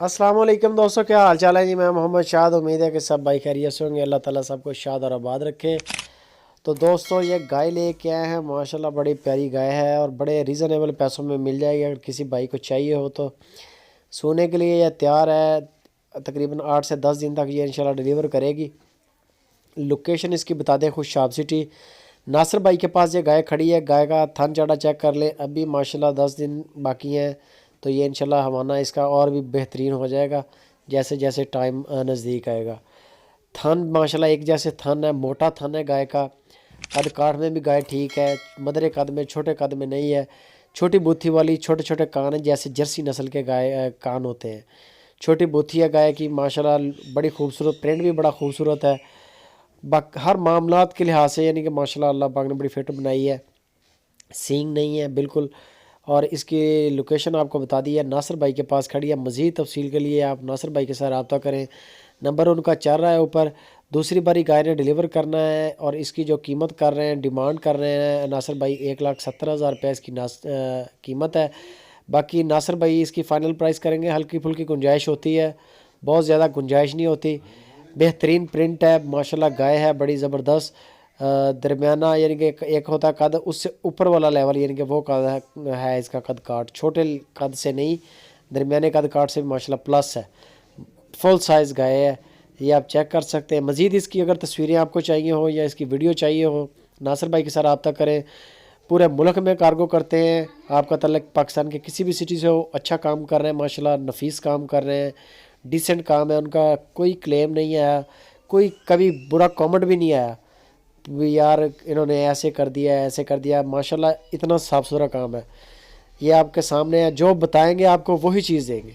अस्सलाम वालेकुम दोस्तों, क्या हाल चाल है जी। मैं मोहम्मद शाद। उम्मीद है कि सब भाई खैरियत से होंगे। अल्लाह ताला सबको शाद और आबाद रखे। तो दोस्तों ये गाय लेके आए हैं, माशाल्लाह बड़ी प्यारी गाय है और बड़े रीज़नेबल पैसों में मिल जाएगी। अगर किसी भाई को चाहिए हो तो सोने के लिए यह तैयार है। तकरीबन 8 से 10 दिन तक ये इंशाल्लाह डिलीवर करेगी। लोकेशन इसकी बता दें, खुशाब सिटी। नासिर भाई के पास ये गाय खड़ी है। गाय का थन चढ़ा चेक कर ले, अभी माशाल्लाह 10 दिन बाकी हैं। तो ये इंशाल्लाह हवाना इसका और भी बेहतरीन हो जाएगा जैसे जैसे टाइम नज़दीक आएगा। थन माशाल्लाह एक जैसे थन है, मोटा थन है गाय का। कद काठ में भी गाय ठीक है, मदरे कद में, छोटे कद में नहीं है। छोटी बूथी वाली छोटे छोटे कान हैं, जैसे जर्सी नस्ल के गाय कान होते हैं। छोटी बूथी है गाय की, माशाल्लाह बड़ी खूबसूरत, प्रिंट भी बड़ा खूबसूरत है। हर मामलात के लिहाज से यानी कि माशाल्लाह अल्लाह पाक ने बड़ी फिट बनाई है। सींग नहीं है बिल्कुल। और इसकी लोकेशन आपको बता दी है, नासिर भाई के पास खड़ी है। मज़ीद तफसील के लिए आप नासिर भाई के साथ रब्ता करें, नंबर उनका चल रहा है ऊपर। दूसरी बारी गाय ने डिलीवर करना है और इसकी जो कीमत कर रहे हैं, डिमांड कर रहे हैं नासिर भाई, 1,70,000 रुपये इसकी कीमत है। बाकी नासिर भाई इसकी फ़ाइनल प्राइस करेंगे। हल्की फुल्की गुंजाइश होती है, बहुत ज़्यादा गुंजाइश नहीं होती। बेहतरीन प्रिंट है माशाल्लाह, गाय है बड़ी ज़बरदस्त। दरमियाना यानी कि एक होता है कद, उससे ऊपर वाला लेवल यानी कि वो कद है इसका कद काट। छोटे कद से नहीं, दरमियाने कद काट से भी माशाल्लाह प्लस है। फुल साइज़ गाय है, ये आप चेक कर सकते हैं। मज़ीद इसकी अगर तस्वीरें आपको चाहिए हो या इसकी वीडियो चाहिए हो, नासिर भाई के साथ रब्ता करें। पूरे मुल्क में कार्गो करते हैं। आपका तल्लक पाकिस्तान के किसी भी सिटी से हो, अच्छा काम कर रहे हैं माशाल्लाह, नफीस काम कर रहे हैं, डिसेंट काम है उनका। कोई क्लेम नहीं आया, कोई कभी बुरा कमेंट भी नहीं आया भी यार इन्होंने ऐसे कर दिया ऐसे कर दिया। माशाल्लाह इतना साफ़ सुथरा काम है। ये आपके सामने है, जो बताएंगे आपको वही चीज़ देंगे,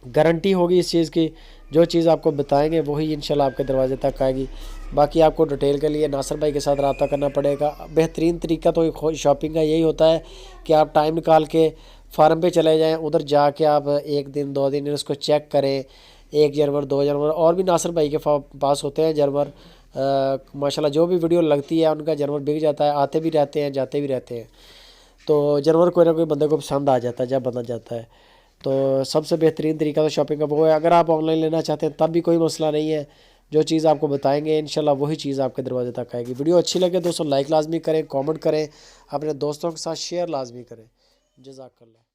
गारंटी होगी इस चीज़ की। जो चीज़ आपको बताएंगे वही इंशाल्लाह आपके दरवाजे तक आएगी। बाकी आपको डिटेल के लिए नासिर भाई के साथ रब्ता करना पड़ेगा। बेहतरीन तरीका तो शॉपिंग का यही होता है कि आप टाइम निकाल के फार्म पे चले जाएं, उधर जाके आप 1 दिन 2 दिन इसको चेक करें। 1 जानवर 2 जानवर और भी नासिर भाई के पास होते हैं जानवर। माशाल्लाह जो भी वीडियो लगती है उनका जानवर बिक जाता है, आते भी रहते हैं जाते भी रहते हैं। तो जानवर कोई ना कोई बंदे को पसंद आ जाता है जब बंदा जाता है। तो सबसे बेहतरीन तरीका तो शॉपिंग का वो है। अगर आप ऑनलाइन लेना चाहते हैं तब भी कोई मसला नहीं है, जो चीज़ आपको बताएंगे इंशाल्लाह वही चीज़ आपके दरवाजे तक आएगी। वीडियो अच्छी लगे दोस्तों लाइक लाजमी करें, कमेंट करें, अपने दोस्तों के साथ शेयर लाजमी करें। जज़ाकल्लाह।